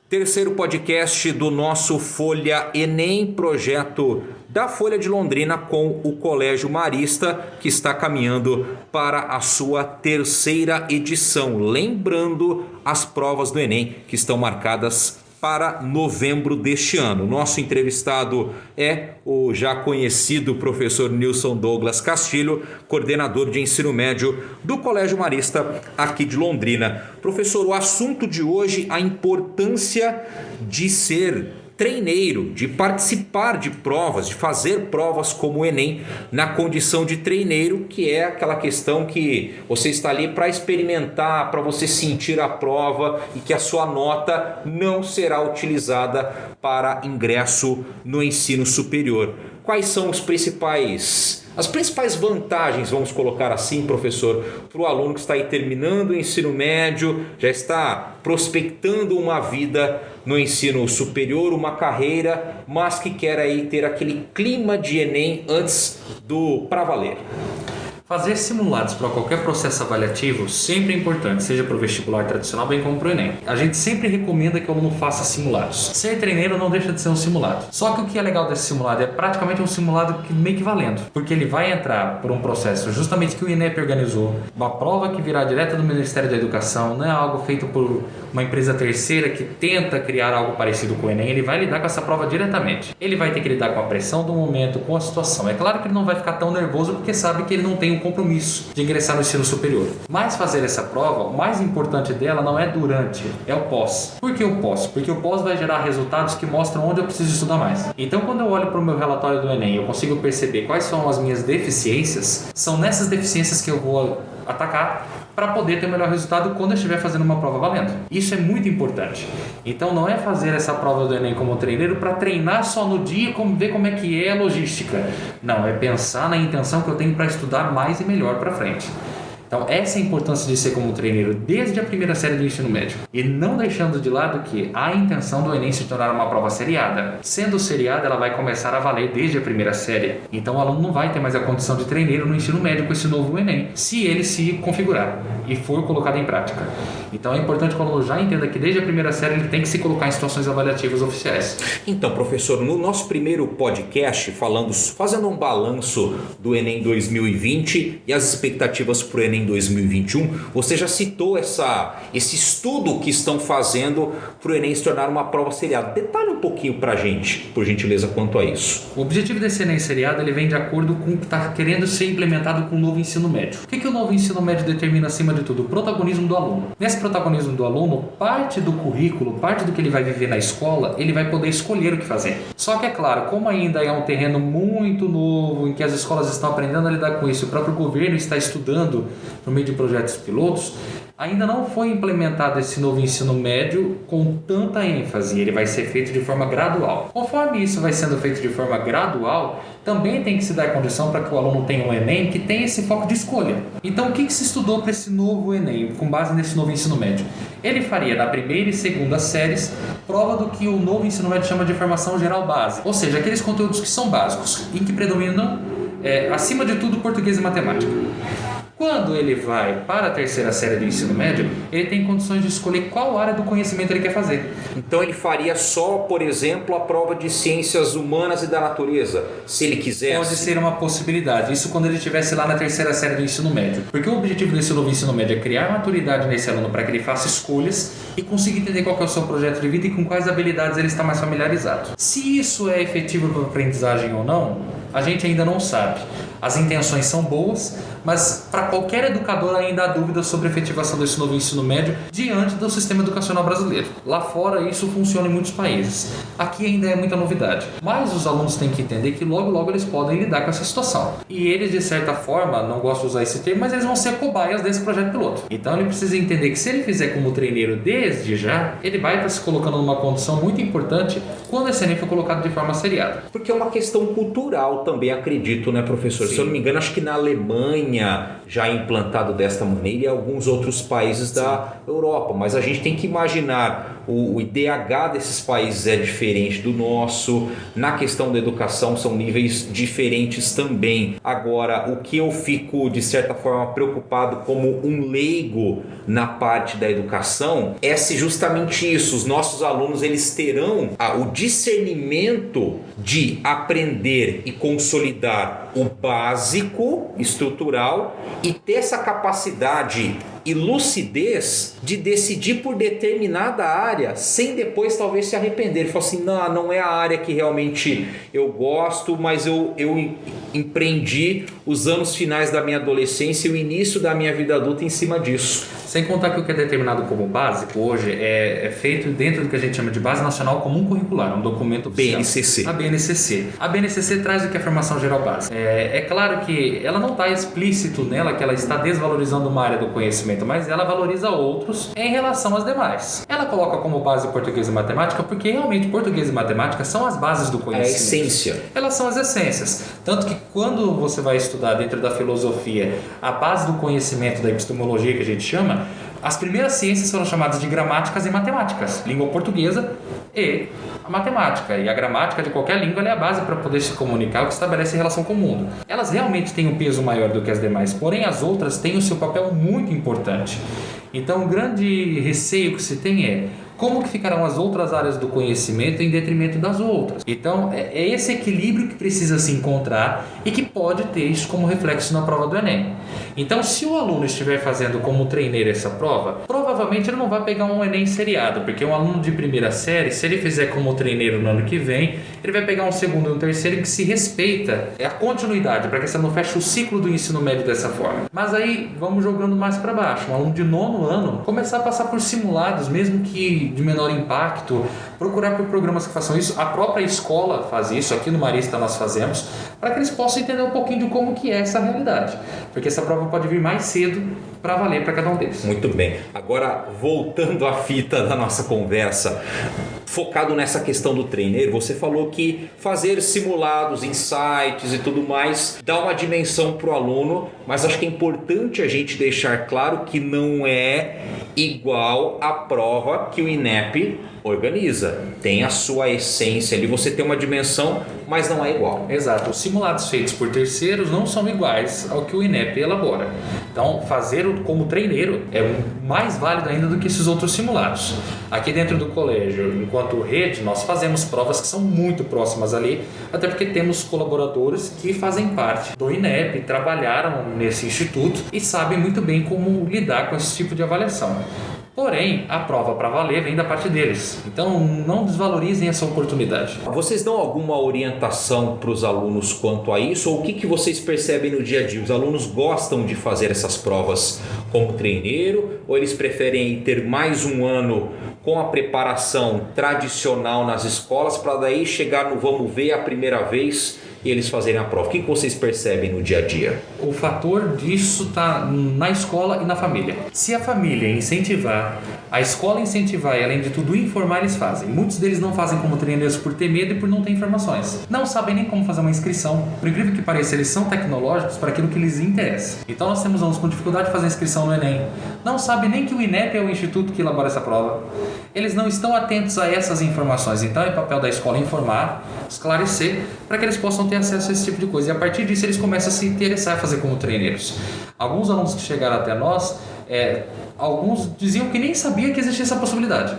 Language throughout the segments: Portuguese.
Terceiro podcast do nosso Folha Enem, projeto da Folha de Londrina com o Colégio Marista, que está caminhando para a sua terceira edição. Lembrando as provas do Enem que estão marcadas para novembro deste ano. Nosso entrevistado é o já conhecido professor Nilson Douglas Castilho, coordenador de ensino médio do Colégio Marista aqui de Londrina. Professor, o assunto de hoje, a importância de ser treineiro, de participar de provas, de fazer provas como o Enem na condição de treineiro, que é aquela questão que você está ali para experimentar, para você sentir a prova e que a sua nota não será utilizada para ingresso no ensino superior. Quais são as principais vantagens, vamos colocar assim, professor, para o aluno que está aí terminando o ensino médio, já está prospectando uma vida no ensino superior, uma carreira, mas que quer aí ter aquele clima de Enem antes do pra valer? Fazer simulados para qualquer processo avaliativo sempre é importante, seja para o vestibular tradicional bem como para o Enem. A gente sempre recomenda que o aluno faça simulados. Ser treineiro não deixa de ser um simulado. Só que o que é legal desse simulado é praticamente um simulado meio que valendo, porque ele vai entrar por um processo justamente que o INEP organizou, uma prova que virá direto do Ministério da Educação, não é algo feito por uma empresa terceira que tenta criar algo parecido com o Enem. Ele vai lidar com essa prova diretamente. Ele vai ter que lidar com a pressão do momento, com a situação. É claro que ele não vai ficar tão nervoso porque sabe que ele não tem compromisso de ingressar no ensino superior. Mas fazer essa prova, o mais importante dela não é durante, é o pós. Por que o pós? Porque o pós vai gerar resultados que mostram onde eu preciso estudar mais. Então, quando eu olho para o meu relatório do Enem, eu consigo perceber quais são as minhas deficiências, são nessas deficiências que eu vou atacar para poder ter o melhor resultado quando eu estiver fazendo uma prova valendo. Isso é muito importante. Então não é fazer essa prova do Enem como treineiro para treinar só no dia, ver como é que é a logística. Não, é pensar na intenção que eu tenho para estudar mais e melhor para frente. Então essa é a importância de ser como treineiro desde a primeira série do ensino médio. E não deixando de lado que há a intenção do Enem se tornar uma prova seriada. Sendo seriada, ela vai começar a valer desde a primeira série. Então o aluno não vai ter mais a condição de treineiro no ensino médio com esse novo Enem, se ele se configurar e for colocado em prática. Então é importante que o aluno já entenda que desde a primeira série ele tem que se colocar em situações avaliativas oficiais. Então, professor, no nosso primeiro podcast, fazendo um balanço do Enem 2020 e as expectativas para o Enem 2021, você já citou esse estudo que estão fazendo para o Enem se tornar uma prova seriada. Detalhe um pouquinho para a gente, por gentileza, quanto a isso. O objetivo desse Enem seriado ele vem de acordo com o que está querendo ser implementado com o novo ensino médio. O que o novo ensino médio determina acima de tudo? O protagonismo do aluno. Nesse protagonismo do aluno, parte do currículo, parte do que ele vai viver na escola, ele vai poder escolher o que fazer. Só que é claro, como ainda é um terreno muito novo, em que as escolas estão aprendendo a lidar com isso, o próprio governo está estudando por meio de projetos pilotos, ainda não foi implementado esse novo ensino médio com tanta ênfase. Ele vai ser feito de forma gradual. Conforme isso vai sendo feito de forma gradual, também tem que se dar condição para que o aluno tenha um Enem que tenha esse foco de escolha. Então, o que se estudou para esse novo Enem, com base nesse novo ensino médio? Ele faria na primeira e segunda séries prova do que o novo ensino médio chama de formação geral básica, ou seja, aqueles conteúdos que são básicos, em que predominam, acima de tudo, português e matemática. Quando ele vai para a terceira série do ensino médio, ele tem condições de escolher qual área do conhecimento ele quer fazer. Então ele faria só, por exemplo, a prova de ciências humanas e da natureza, se ele quisesse? Pode ser uma possibilidade, isso quando ele estivesse lá na terceira série do ensino médio. Porque o objetivo desse novo ensino médio é criar maturidade nesse aluno para que ele faça escolhas e consiga entender qual que é o seu projeto de vida e com quais habilidades ele está mais familiarizado. Se isso é efetivo para a aprendizagem ou não, a gente ainda não sabe. As intenções são boas, mas para qualquer educador ainda há dúvidas sobre a efetivação desse novo ensino médio diante do sistema educacional brasileiro. Lá fora isso funciona em muitos países. Aqui ainda é muita novidade. Mas os alunos têm que entender que logo eles podem lidar com essa situação. E eles, de certa forma, não gosto de usar esse termo, mas eles vão ser cobaias desse projeto piloto. Então ele precisa entender que se ele fizer como treineiro desde já, ele vai estar se colocando numa condição muito importante quando esse Enem for colocado de forma seriada. Porque é uma questão cultural também, acredito, né, professor? Sim. Se eu não me engano, acho que na Alemanha já é implantado desta maneira e alguns outros países da Europa. Mas a gente tem que imaginar o IDH desses países é diferente do nosso, na questão da educação são níveis diferentes também. Agora, o que eu fico de certa forma preocupado como um leigo na parte da educação é se justamente isso, os nossos alunos eles terão o discernimento de aprender e consolidar o básico estrutural e ter essa capacidade e lucidez de decidir por determinada área sem depois talvez se arrepender. Ele falou assim, não é a área que realmente eu gosto, mas eu empreendi os anos finais da minha adolescência e o início da minha vida adulta em cima disso. Sem contar que o que é determinado como básico hoje é feito dentro do que a gente chama de Base Nacional Comum Curricular, um documento oficial. BNCC. A BNCC. A BNCC traz o que é a formação geral básica. É claro que ela não está explícito nela que ela está desvalorizando uma área do conhecimento, mas ela valoriza outros em relação às demais. Ela coloca como base português e matemática porque realmente português e matemática são as bases do conhecimento. É a essência. Elas são as essências. Tanto que quando você vai estudar dentro da filosofia a base do conhecimento da epistemologia que a gente chama, as primeiras ciências foram chamadas de gramáticas e matemáticas, língua portuguesa e a matemática. E a gramática de qualquer língua é a base para poder se comunicar, o que estabelece relação com o mundo. Elas realmente têm um peso maior do que as demais, porém as outras têm o seu papel muito importante. Então o grande receio que se tem é como que ficarão as outras áreas do conhecimento em detrimento das outras. Então é esse equilíbrio que precisa se encontrar e que pode ter isso como reflexo na prova do Enem. Então se o aluno estiver fazendo como treineiro essa prova, provavelmente ele não vai pegar um Enem seriado, porque um aluno de primeira série, se ele fizer como treineiro no ano que vem, ele vai pegar um segundo e um terceiro que se respeita a continuidade, para que você não feche o ciclo do ensino médio dessa forma. Mas aí vamos jogando mais para baixo, um aluno de nono ano começar a passar por simulados, mesmo que de menor impacto, procurar por programas que façam isso. A própria escola faz isso, aqui no Marista nós fazemos, para que eles possam entender um pouquinho de como que é essa realidade, porque essa prova pode vir mais cedo para valer para cada um deles. Muito bem. Agora, voltando à fita da nossa conversa, focado nessa questão do treineiro, você falou que fazer simulados em sites e tudo mais dá uma dimensão para o aluno, mas acho que é importante a gente deixar claro que não é igual à prova que o INEP organiza. Tem a sua essência ali, você tem uma dimensão, mas não é igual. Exato. Os simulados feitos por terceiros não são iguais ao que o INEP elabora. Então, fazer como treineiro é mais válido ainda do que esses outros simulados. Aqui dentro do colégio, enquanto rede, nós fazemos provas que são muito próximas ali, até porque temos colaboradores que fazem parte do INEP, trabalharam nesse instituto e sabem muito bem como lidar com esse tipo de avaliação. Porém, a prova para valer vem da parte deles. Então, não desvalorizem essa oportunidade. Vocês dão alguma orientação para os alunos quanto a isso? Ou o que vocês percebem no dia a dia? Os alunos gostam de fazer essas provas como treineiro? Ou eles preferem ter mais um ano com a preparação tradicional nas escolas para daí chegar no vamos ver a primeira vez e eles fazerem a prova? O que vocês percebem no dia a dia? O fator disso está na escola e na família. Se a família incentivar, a escola incentivar e, além de tudo, informar, eles fazem. Muitos deles não fazem como treinadores por ter medo e por não ter informações. Não sabem nem como fazer uma inscrição. Por incrível que pareça, eles são tecnológicos para aquilo que lhes interessa. Então, nós temos alunos com dificuldade de fazer inscrição no Enem. Não sabem nem que o INEP é o instituto que elabora essa prova. Eles não estão atentos a essas informações. Então, é papel da escola informar, esclarecer, para que eles possam ter acesso a esse tipo de coisa. E a partir disso, eles começam a se interessar em fazer como treineiros. Alguns alunos que chegaram até nós, alguns diziam que nem sabia que existia essa possibilidade.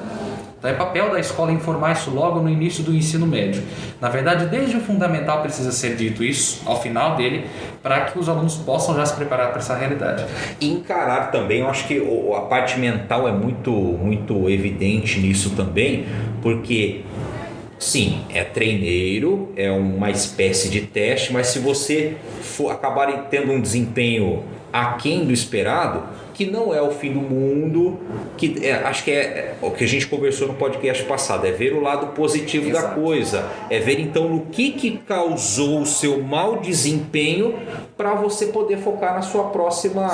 Então é papel da escola informar isso logo no início do ensino médio. Na verdade, desde o fundamental precisa ser dito isso, ao final dele, para que os alunos possam já se preparar para essa realidade. E encarar também, eu acho que a parte mental é muito evidente nisso também, porque sim, é treineiro, é uma espécie de teste, mas se você acabar tendo um desempenho aquém do esperado, que não é o fim do mundo, acho que é o que a gente conversou no podcast passado, é ver o lado positivo Exato. da coisa, é ver então no que causou o seu mau desempenho para você poder focar na sua próxima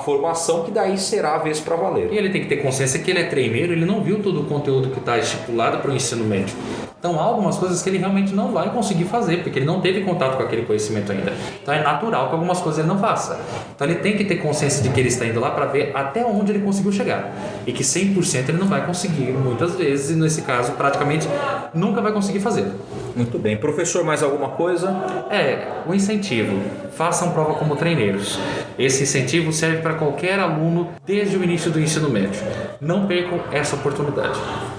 formação, que daí será a vez para valer. E ele tem que ter consciência que ele é treineiro, ele não viu todo o conteúdo que está estipulado para o ensino médio. Então há algumas coisas que ele realmente não vai conseguir fazer, porque ele não teve contato com aquele conhecimento ainda. Então é natural que algumas coisas ele não faça. Então ele tem que ter consciência de que ele está indo lá para ver até onde ele conseguiu chegar. E que 100% ele não vai conseguir muitas vezes, e nesse caso praticamente nunca vai conseguir fazer. Muito bem. Professor, mais alguma coisa? O incentivo. Façam prova como treineiros. Esse incentivo serve para qualquer aluno desde o início do ensino médio. Não percam essa oportunidade.